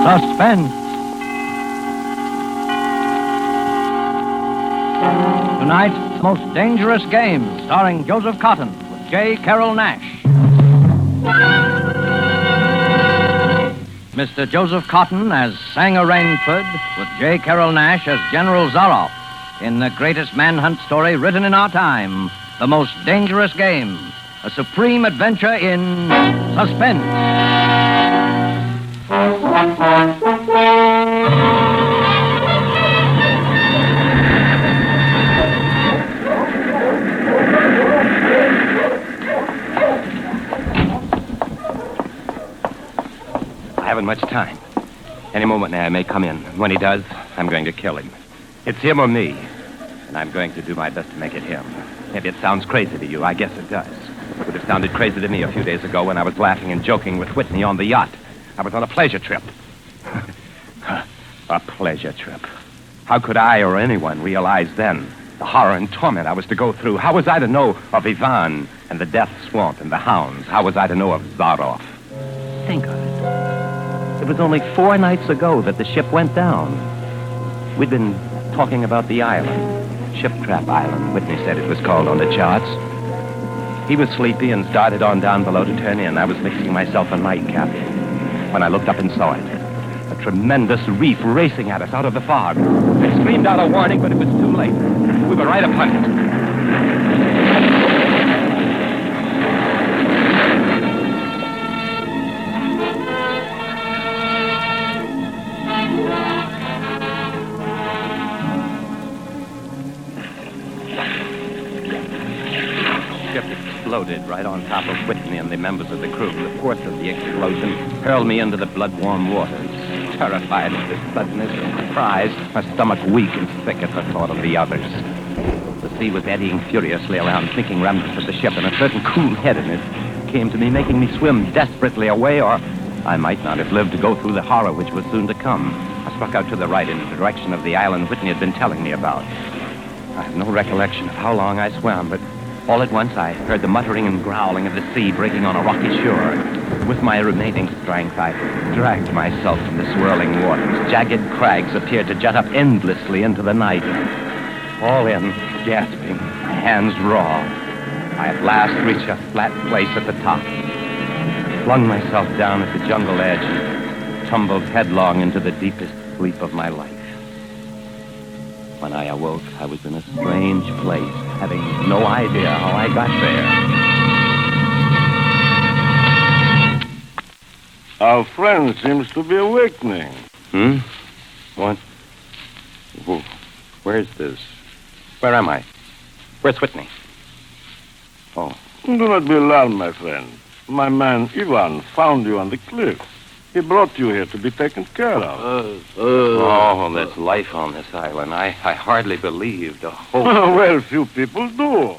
Suspense. Tonight's Most Dangerous Game, starring Joseph Cotten with J. Carrol Naish. Mr. Joseph Cotten as Sanger Rainsford, with J. Carrol Naish as General Zaroff, in the greatest manhunt story written in our time, The Most Dangerous Game, a supreme adventure in suspense. I haven't much time. Any moment now, I may come in. When he does, I'm going to kill him. It's him or me. And I'm going to do my best to make it him. Maybe it sounds crazy to you. I guess it does. It would have sounded crazy to me a few days ago when I was laughing and joking with Whitney on the yacht. I was on a pleasure trip. A pleasure trip. How could I or anyone realize then the horror and torment I was to go through? How was I to know of Ivan and the death swamp and the hounds? How was I to know of Zaroff? Think of it. It was only 4 nights ago that the ship went down. We'd been talking about the island. Ship Trap Island, Whitney said it was called on the charts. He was sleepy and started on down below to turn in. I was mixing myself a nightcap when I looked up and saw it. A tremendous reef racing at us out of the fog. I screamed out a warning, but it was too late. We were right upon it. Exploded right on top of Whitney and the members of the crew. The force of the explosion hurled me into the blood-warm waters. Terrified at this suddenness and surprise, my stomach weak and sick at the thought of the others. The sea was eddying furiously around sinking remnants of the ship, and a certain cool-headedness came to me, making me swim desperately away, or I might not have lived to go through the horror which was soon to come. I struck out to the right in the direction of the island Whitney had been telling me about. I have no recollection of how long I swam, but all at once, I heard the muttering and growling of the sea breaking on a rocky shore. With my remaining strength, I dragged myself from the swirling waters. Jagged crags appeared to jut up endlessly into the night. All in, gasping, my hands raw, I at last reached a flat place at the top. Flung myself down at the jungle edge and tumbled headlong into the deepest sleep of my life. When I awoke, I was in a strange place, having no idea how I got there. Our friend seems to be awakening. What? Where's this? Where am I? Where's Whitney? Oh. Do not be alarmed, my friend. My man Ivan found you on the cliff. He brought you here to be taken care of. Oh, there's life on this island. I hardly believed a whole... Well, few people do.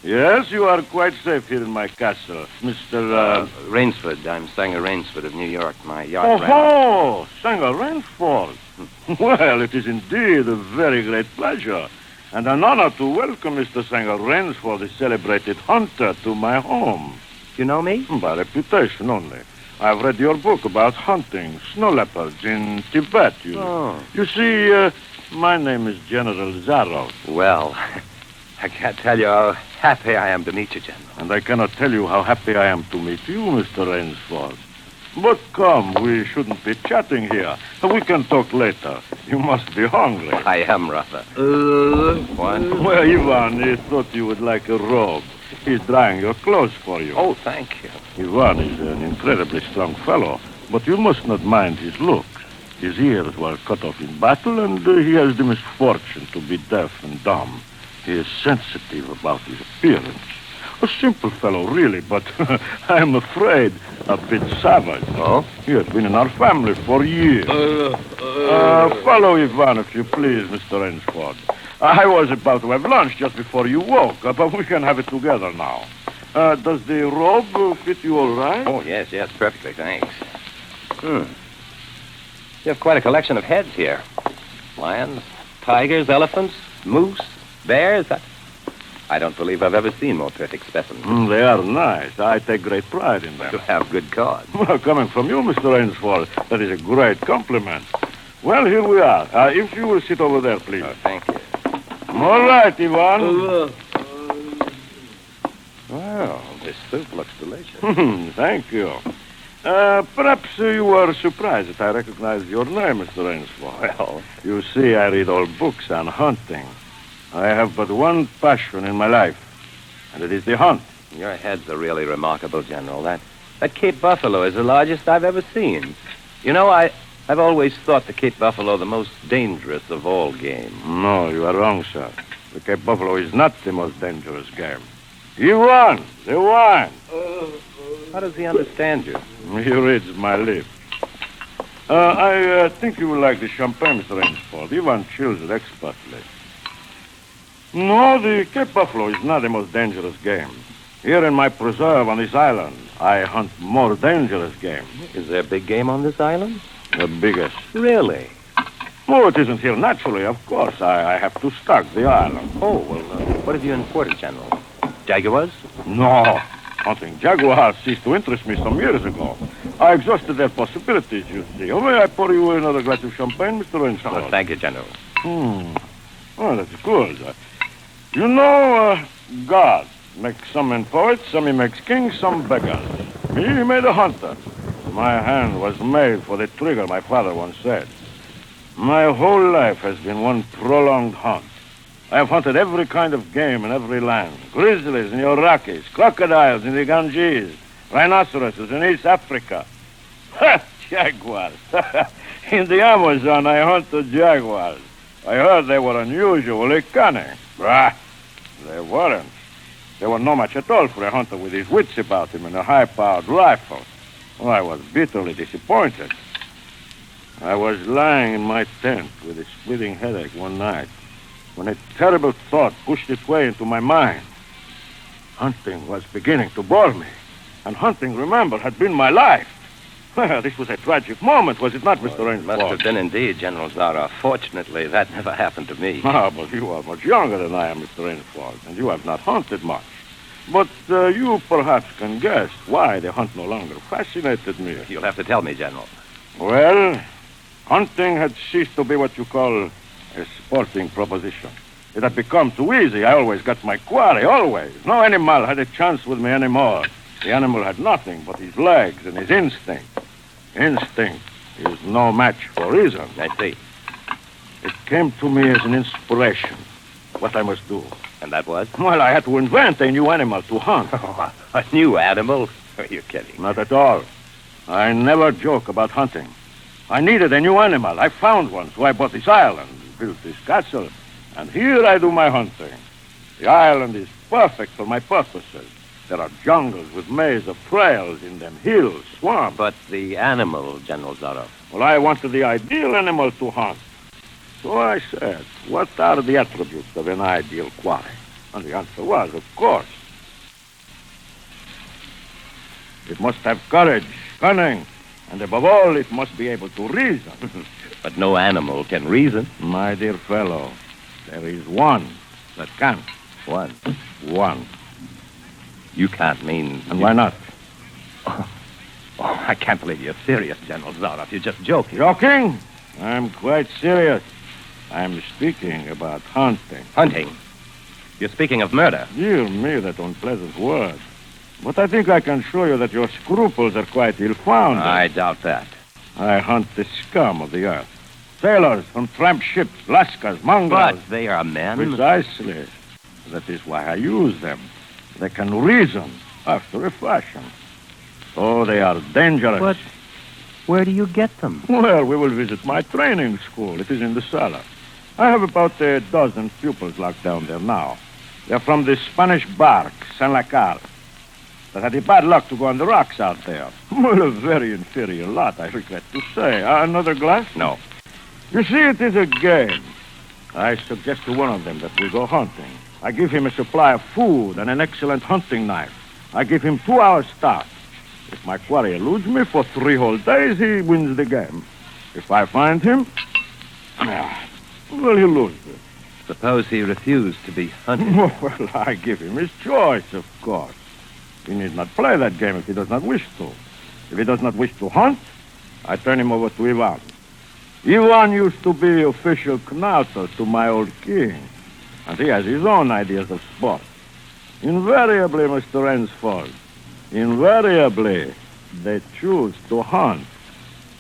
Yes, you are quite safe here in my castle, Mr. Rainsford. I'm Sanger Rainsford of New York. My yacht ran Oh, Sanger Rainsford. Well, it is indeed a very great pleasure and an honor to welcome Mr. Sanger Rainsford, the celebrated hunter, to my home. You know me? By reputation only. I've read your book about hunting snow leopards in Tibet, you know. You see, my name is General Zaroff. Well, I can't tell you how happy I am to meet you, General. And I cannot tell you how happy I am to meet you, Mr. Rainsford. But come, we shouldn't be chatting here. We can talk later. You must be hungry. I am, rather. What? Well, Ivan, he thought you would like a robe. He's drying your clothes for you. Oh, thank you. Ivan is an incredibly strong fellow, but you must not mind his looks. His ears were cut off in battle, and he has the misfortune to be deaf and dumb. He is sensitive about his appearance. A simple fellow, really, but I'm afraid a bit savage. Oh? He has been in our family for years. Follow Ivan, if you please, Mr. Rainsford. I was about to have lunch just before you woke, but we can have it together now. Does the robe fit you all right? Oh, yes, perfectly, thanks. You have quite a collection of heads here. Lions, tigers, elephants, moose, bears. I don't believe I've ever seen more perfect specimens. They are nice. I take great pride in them. You have good cause. Well, coming from you, Mr. Rainsford, that is a great compliment. Well, here we are. If you will sit over there, please. Oh, thank you. All right, Ivan. Well, this soup looks delicious. Thank you. Perhaps you were surprised that I recognized your name, Mr. Rainsford. Well, You see, I read old books on hunting. I have but one passion in my life, and it is the hunt. your heads are really remarkable, General. That Cape Buffalo is the largest I've ever seen. You know, I've always thought the Cape Buffalo the most dangerous of all game. No, you are wrong, sir. The Cape Buffalo is not the most dangerous game. You won. They won. How does he understand you? He reads my lips. I think you will like the champagne, Mr. Rainsford. Ivan chills it expertly. No, the Cape Buffalo is not the most dangerous game. Here in my preserve on this island, I hunt more dangerous game. Is there big game on this island? The biggest. Really? Oh, it isn't here naturally, of course. I have to stock the island. Oh, well, what have you imported, General? Jaguars? No. Hunting jaguars ceased to interest me some years ago. I exhausted their possibilities, you see. Oh, may I pour you another glass of champagne, Mr. Rainsford? Oh, thank you, General. Oh, that's good. You know, God makes some men poets, some he makes kings, some beggars. Me, he made a hunter. My hand was made for the trigger, my father once said. My whole life has been one prolonged hunt. I have hunted every kind of game in every land. Grizzlies in the Rockies, crocodiles in the Ganges, rhinoceroses in East Africa. Jaguars. In the Amazon, I hunted jaguars. I heard they were unusually cunning. Bah, they weren't. They were no match at all for a hunter with his wits about him and a high-powered rifle. Oh, I was bitterly disappointed. I was lying in my tent with a splitting headache one night when a terrible thought pushed its way into my mind. Hunting was beginning to bore me, and hunting, remember, had been my life. Well, this was a tragic moment, was it not, Mr. Rainsford? Must have been indeed, General Zaroff. Fortunately, that never happened to me. Ah, but you are much younger than I am, Mr. Rainsford, and you have not hunted much. But you perhaps can guess why the hunt no longer fascinated me. You'll have to tell me, General. Well, hunting had ceased to be what you call a sporting proposition. It had become too easy. I always got my quarry, always. No animal had a chance with me anymore. The animal had nothing but his legs and his instinct. Instinct is no match for reason. I see. It came to me as an inspiration, what I must do. And that was? Well, I had to invent a new animal to hunt. A new animal? Are you kidding? Not at all. I never joke about hunting. I needed a new animal. I found one, so I bought this island, built this castle, and here I do my hunting. The island is perfect for my purposes. There are jungles with maze of trails in them, hills, swamps. But the animal, General Zaroff. Well, I wanted the ideal animal to hunt. So I said, what are the attributes of an ideal quarry? And the answer was, of course, it must have courage, cunning, and above all, it must be able to reason. But no animal can reason. My dear fellow, there is one that can. One. One. You can't mean... And why not? Oh, I can't believe you're serious, General Zaroff. You're just joking. Joking? I'm quite serious. I'm speaking about hunting. Hunting? You're speaking of murder. Dear me, that unpleasant word. But I think I can show you that your scruples are quite ill-founded. I doubt that. I hunt the scum of the earth. Sailors on tramp ships, lascars, mongrels. But they are men. Precisely. That is why I use them. They can reason after a fashion. Oh, they are dangerous. But where do you get them? Well, we will visit my training school. It is in the cellar. I have about a dozen pupils locked down there now. They're from the Spanish bark, San Lacar. That had the bad luck to go on the rocks out there. Well, a very inferior lot, I regret to say. Another glass? No. You see, it is a game. I suggest to one of them that we go hunting. I give him a supply of food and an excellent hunting knife. I give him 2 hours start. If my quarry eludes me for 3 whole days, he wins the game. If I find him, well, he loses. Suppose he refused to be hunted. Well, I give him his choice, of course. He need not play that game if he does not wish to. If he does not wish to hunt, I turn him over to Ivan. Ivan used to be official knouter to my old king, and he has his own ideas of sport. Invariably, Mr. Rainsford, invariably, they choose to hunt.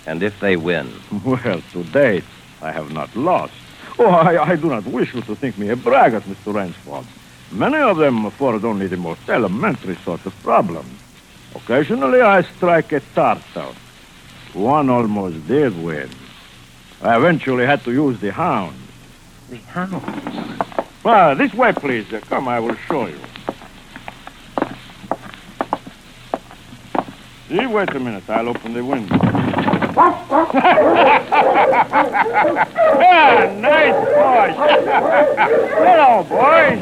And if they win? Well, to date, I have not lost. Oh, I do not wish you to think me a braggart, Mr. Rainsford. Many of them afford only the most elementary sort of problem. Occasionally, I strike a tartar. One almost did win. I eventually had to use the hound. The hound? Well, this way, please. Come, I will show you. See, wait a minute. I'll open the window. Yeah, nice boys. Hello, boys.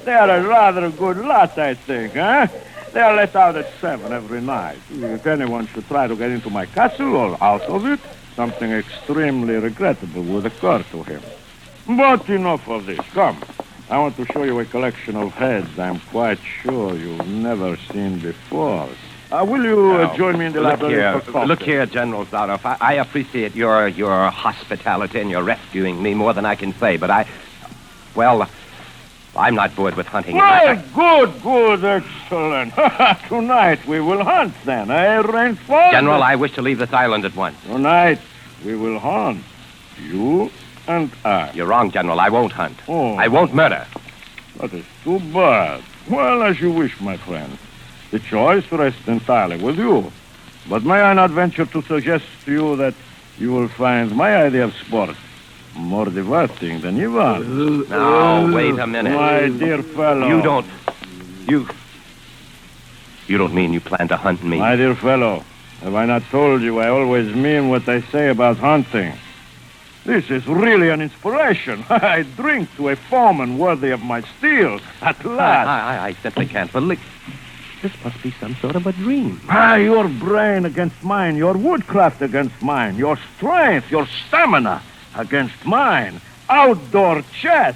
They are a rather good lot, I think, huh? They are let out at 7 every night. If anyone should try to get into my castle or out of it, something extremely regrettable would occur to him. But enough of this. Come. I want to show you a collection of heads I'm quite sure you've never seen before. Will you join me in the library for coffee? Look here, General Zaroff. I appreciate your hospitality and your rescuing me more than I can say, but I'm not bored with hunting. Well, good, excellent. Tonight we will hunt then, eh, Rainsford? General, I wish to leave this island at once. Tonight we will hunt. You and I. You're wrong, General. I won't hunt. Oh. I won't murder. That is too bad. Well, as you wish, my friend. The choice rests entirely with you. But may I not venture to suggest to you that you will find my idea of sport more diverting than Ivan? Now, wait a minute. My dear fellow. You don't mean you plan to hunt me? My dear fellow, have I not told you I always mean what I say about hunting? This is really an inspiration. I drink to a foeman worthy of my steel, at last. I simply can't believe... This must be some sort of a dream. Your brain against mine, your woodcraft against mine, your strength, your stamina against mine. Outdoor chess.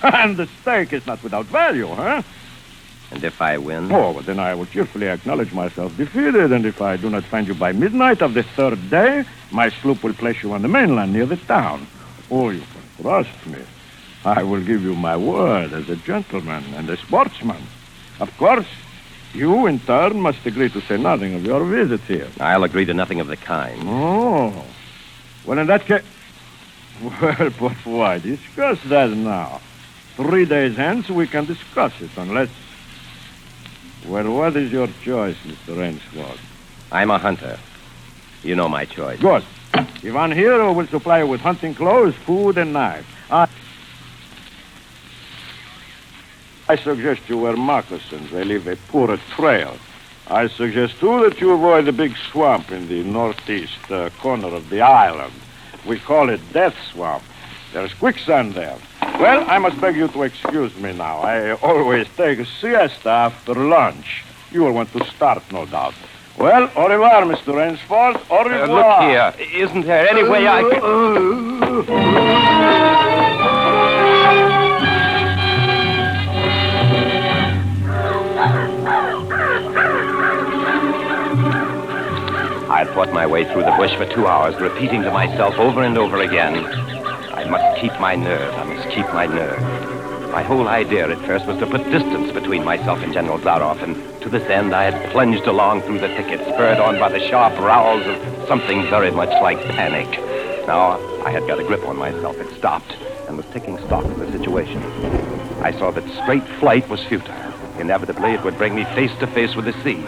And the stake is not without value, huh? And if I win? Oh, well, then I will cheerfully acknowledge myself defeated, and if I do not find you by midnight of the third day, my sloop will place you on the mainland near the town. Oh, you can trust me. I will give you my word as a gentleman and a sportsman. Of course, you, in turn, must agree to say nothing of your visit here. I'll agree to nothing of the kind. Oh. Well, in that case... Well, but why discuss that now? 3 days hence, we can discuss it, unless... Well, what is your choice, Mr. Rainsford? I'm a hunter. You know my choice. Good. Ivan here will supply you with hunting clothes, food, and knives. I suggest you wear moccasins. They leave a poorer trail. I suggest, too, that you avoid the big swamp in the northeast corner of the island. We call it Death Swamp. There's quicksand there. Well, I must beg you to excuse me now. I always take a siesta after lunch. You will want to start, no doubt. Well, au revoir, Mr. Rainsford. Au revoir. Look here. Isn't there any way I can... I fought my way through the bush for 2 hours, repeating to myself over and over again, I must keep my nerve. I must keep my nerve. My whole idea at first was to put distance between myself and General Zaroff, and to this end I had plunged along through the thicket, spurred on by the sharp rowels of something very much like panic. Now, I had got a grip on myself. It stopped, and was taking stock of the situation. I saw that straight flight was futile. Inevitably, it would bring me face to face with the sea.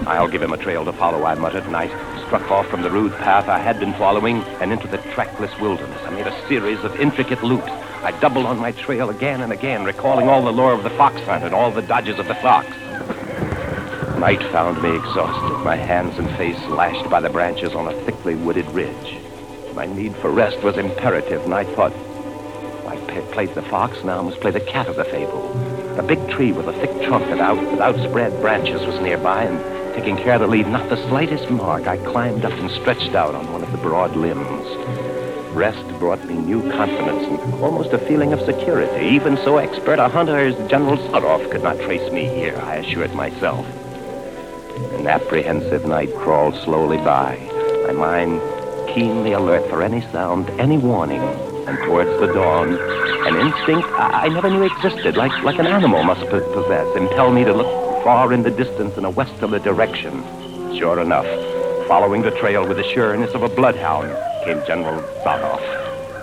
I'll give him a trail to follow, I muttered, and I struck off from the rude path I had been following and into the trackless wilderness. I made a series of intricate loops. I doubled on my trail again and again, recalling all the lore of the fox hunt and all the dodges of the fox. Night found me exhausted, my hands and face lashed by the branches on a thickly wooded ridge. My need for rest was imperative, and I thought, I played the fox, now I must play the cat of the fable. A big tree with a thick trunk and outspread branches was nearby, and taking care to leave not the slightest mark, I climbed up and stretched out on one of the broad limbs. rest brought me new confidence and almost a feeling of security. Even so expert a hunter as General Zaroff could not trace me here, I assured myself. An apprehensive night crawled slowly by, my mind keenly alert for any sound, any warning. And towards the dawn, an instinct I never knew existed, like an animal must possess, impel me to look far in the distance in a westerly direction. Sure enough, following the trail with the sureness of a bloodhound, came General Zaroff.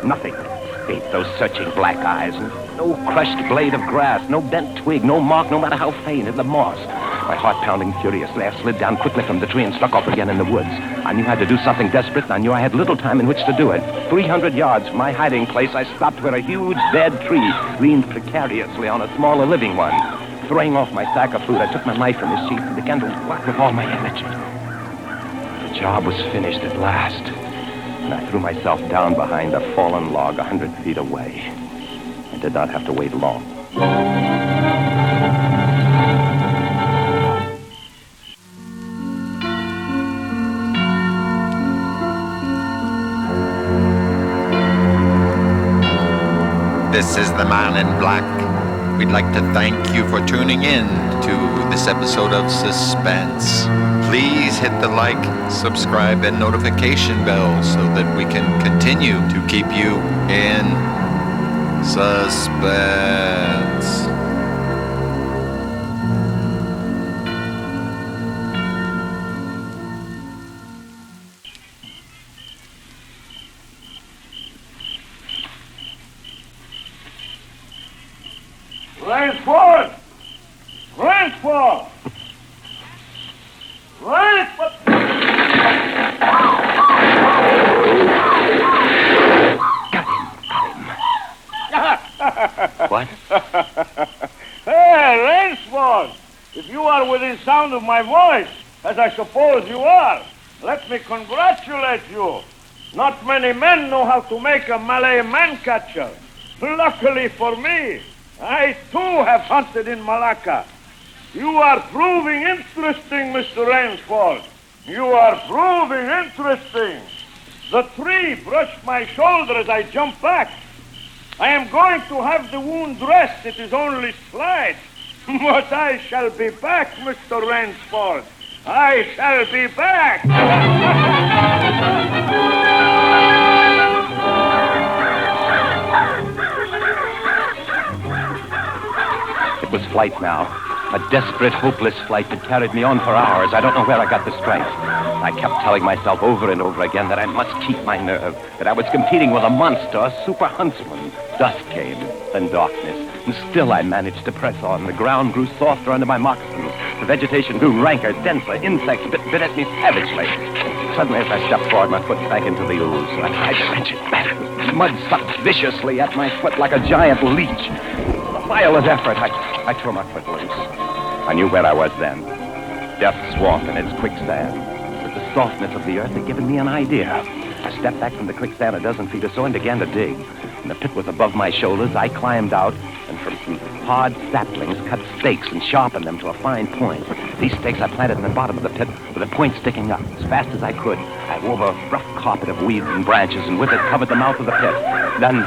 Nothing escaped those searching black eyes. No crushed blade of grass, no bent twig, no mark, no matter how faint, in the moss. My heart pounding furiously, I slid down quickly from the tree and struck off again in the woods. I knew I had to do something desperate, and I knew I had little time in which to do it. 300 yards from my hiding place, I stopped where a huge dead tree leaned precariously on a smaller living one. Throwing off my sack of food, I took my knife from his sheath and began to whack with all my energy. The job was finished at last, and I threw myself down behind a fallen log 100 feet away. I did not have to wait long. This is the Man in Black. We'd like to thank you for tuning in to this episode of Suspense. Please hit the like, subscribe, and notification bell so that we can continue to keep you in suspense. Ransford! Ransford! Ransford! What? Hey, Ransford! If you are within sound of my voice, as I suppose you are, let me congratulate you. Not many men know how to make a Malay man-catcher. Luckily for me, I too have hunted in Malacca. You are proving interesting, Mr. Ransford. You are proving interesting. The tree brushed my shoulder as I jumped back. I am going to have the wound dressed. It is only slight. But I shall be back, Mr. Ransford. I shall be back. It was flight now. A desperate, hopeless flight that carried me on for hours. I don't know where I got the strength. I kept telling myself over and over again that I must keep my nerve, that I was competing with a monster, a super huntsman. Dusk came, then darkness, and still I managed to press on. The ground grew softer under my moccasins. The vegetation grew ranker, denser. Insects bit at me savagely. Suddenly, as I stepped forward, my foot sank into the ooze. I tried to wrench it back. Mud sucked viciously at my foot like a giant leech. With a violent effort, I tore my foot loose. I knew where I was then. Death swamp and its quicksand. But the softness of the earth had given me an idea. I stepped back from the quicksand a dozen feet or so and began to dig. When the pit was above my shoulders, I climbed out and from some hard saplings cut stakes and sharpened them to a fine point. These stakes I planted in the bottom of the pit with a point sticking up. As fast as I could, I wove a rough carpet of weeds and branches and with it covered the mouth of the pit. Then,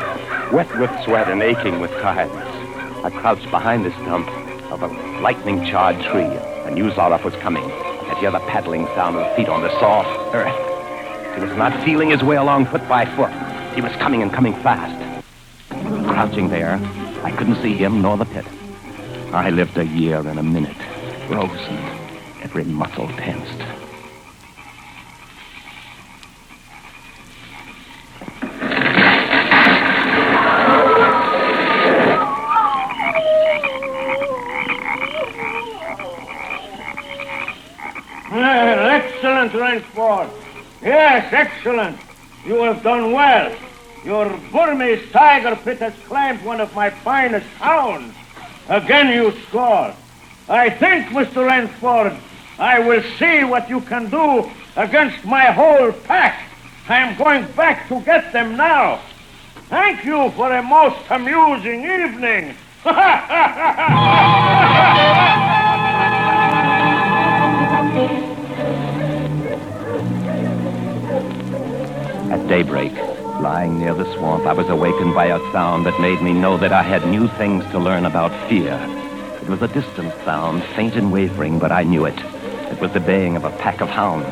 wet with sweat and aching with tiredness, I crouched behind the stump of a lightning-charred tree. I knew Zaroff was coming. I could hear the paddling sound of feet on the soft earth. He was not feeling his way along foot by foot. He was coming and coming fast. Crouching there, I couldn't see him nor the pit. I lived a year and a minute, frozen, every muscle tensed. Excellent, Ransford. Yes, excellent. You have done well. Your Burmese tiger pit has claimed one of my finest hounds. Again you scored. I think, Mr. Ransford, I will see what you can do against my whole pack. I am going back to get them now. Thank you for a most amusing evening. At daybreak, Lying near the swamp, I was awakened by a sound that made me know that I had new things to learn about fear. It was a distant sound, faint and wavering, but I knew it. It was the baying of a pack of hounds.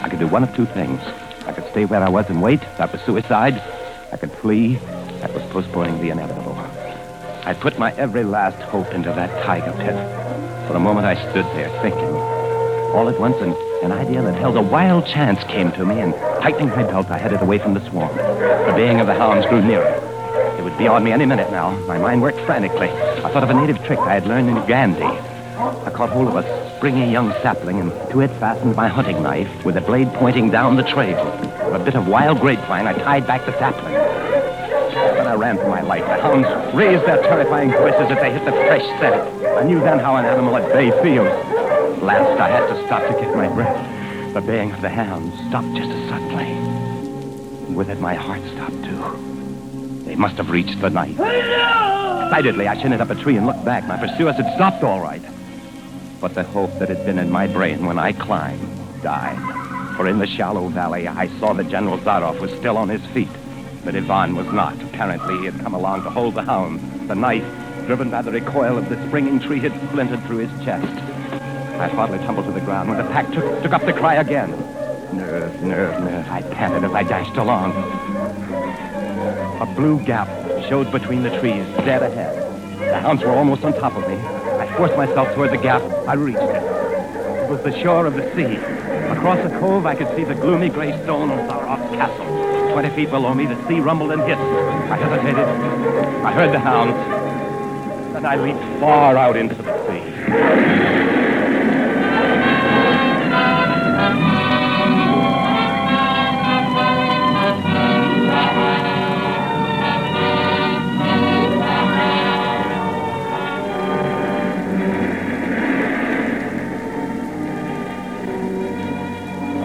I could do one of two things. I could stay where I was and wait. That was suicide. I could flee. That was postponing the inevitable. I put my every last hope into that tiger pit. For a moment I stood there thinking. All at once, an idea that held a wild chance came to me, and tightening my belt, I headed away from the swamp. The baying of the hounds grew nearer. It would be on me any minute now. My mind worked frantically. I thought of a native trick I had learned in Gandhi. I caught hold of a springy young sapling, and to it fastened my hunting knife with the blade pointing down the trail. With a bit of wild grapevine, I tied back the sapling. Then I ran for my life. The hounds raised their terrifying voices as they hit the fresh scent. I knew then how an animal at bay feels. At last, I had to stop to get my breath. The baying of the hounds stopped just as suddenly. And with it, my heart stopped, too. They must have reached the night. Excitedly, I shinnied up a tree and looked back. My pursuers had stopped all right. But the hope that had been in my brain when I climbed died. For in the shallow valley, I saw that General Zaroff was still on his feet. But Ivan was not. Apparently, he had come along to hold the hounds. The knife, driven by the recoil of the springing tree, had splintered through his chest. I finally tumbled to the ground when the pack took up the cry again. Nerve, nerve, nerve. I panted as I dashed along. A blue gap showed between the trees, dead ahead. The hounds were almost on top of me. I forced myself toward the gap. I reached it. It was the shore of the sea. Across the cove, I could see the gloomy gray stone of Zaroff's castle. 20 feet below me, the sea rumbled and hissed. I hesitated. I heard the hounds. Then I leaped far out into the sea.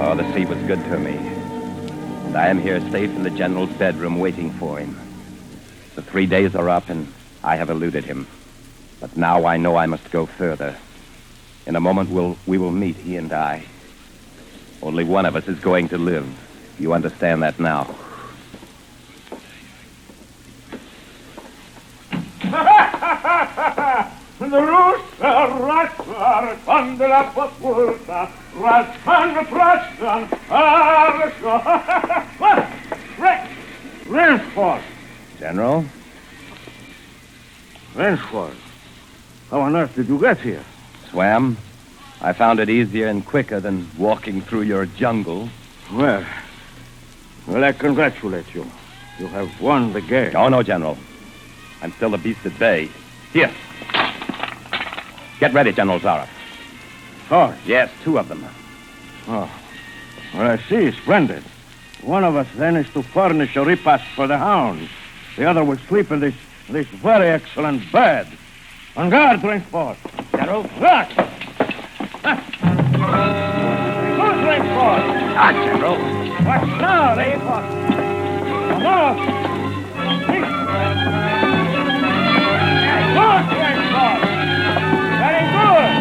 Oh, the sea was good to me. And I am here safe in the general's bedroom waiting for him. The 3 days are up and I have eluded him. But now I know I must go further. In a moment we will meet, he and I. Only one of us is going to live. You understand that now. The rooster rascar quando la populta rascan frascan Rainsford! General? Rainsford, how on earth did you get here? Swam. I found it easier and quicker than walking through your jungle. Well, I congratulate you. You have won the game. Oh, no, General. I'm still the beast at bay. Here. Get ready, General Zaroff. Oh, Yes, 2 of them. well, I see. Splendid. One of us then is to furnish a repast for the hounds. The other will sleep in this very excellent bed. On guard, Rainsford. General? Look! Good, Rainsford! Ah, General. What now, Rainsford? Come on! Good, Rainsford! Very good!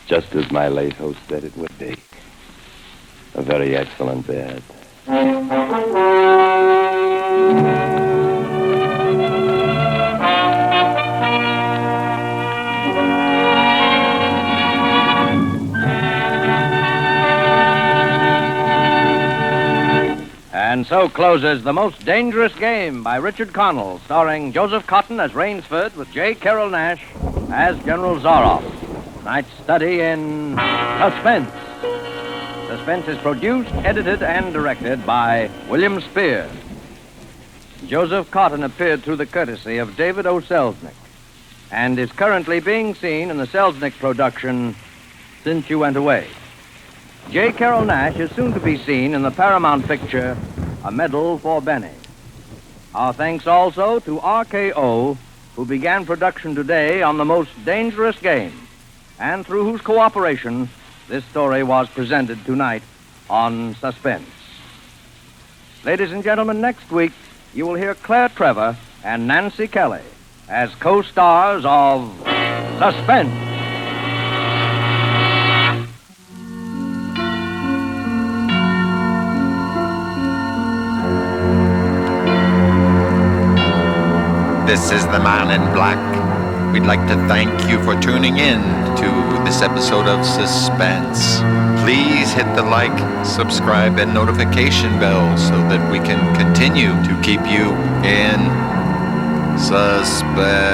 Just as my late host said it would be. A very excellent bed. And so closes The Most Dangerous Game by Richard Connell, starring Joseph Cotten as Rainsford with J. Carrol Naish as General Zaroff. Tonight's study in Suspense. Suspense is produced, edited, and directed by William Spears. Joseph Cotten appeared through the courtesy of David O. Selznick and is currently being seen in the Selznick production, Since You Went Away. J. Carrol Naish is soon to be seen in the Paramount picture, A Medal for Benny. Our thanks also to RKO, who began production today on The Most Dangerous Game, and through whose cooperation this story was presented tonight on Suspense. Ladies and gentlemen, next week you will hear Claire Trevor and Nancy Kelly as co-stars of Suspense. This is the Man in Black. We'd like to thank you for tuning in to this episode of Suspense. Please hit the like, subscribe, and notification bell so that we can continue to keep you in suspense.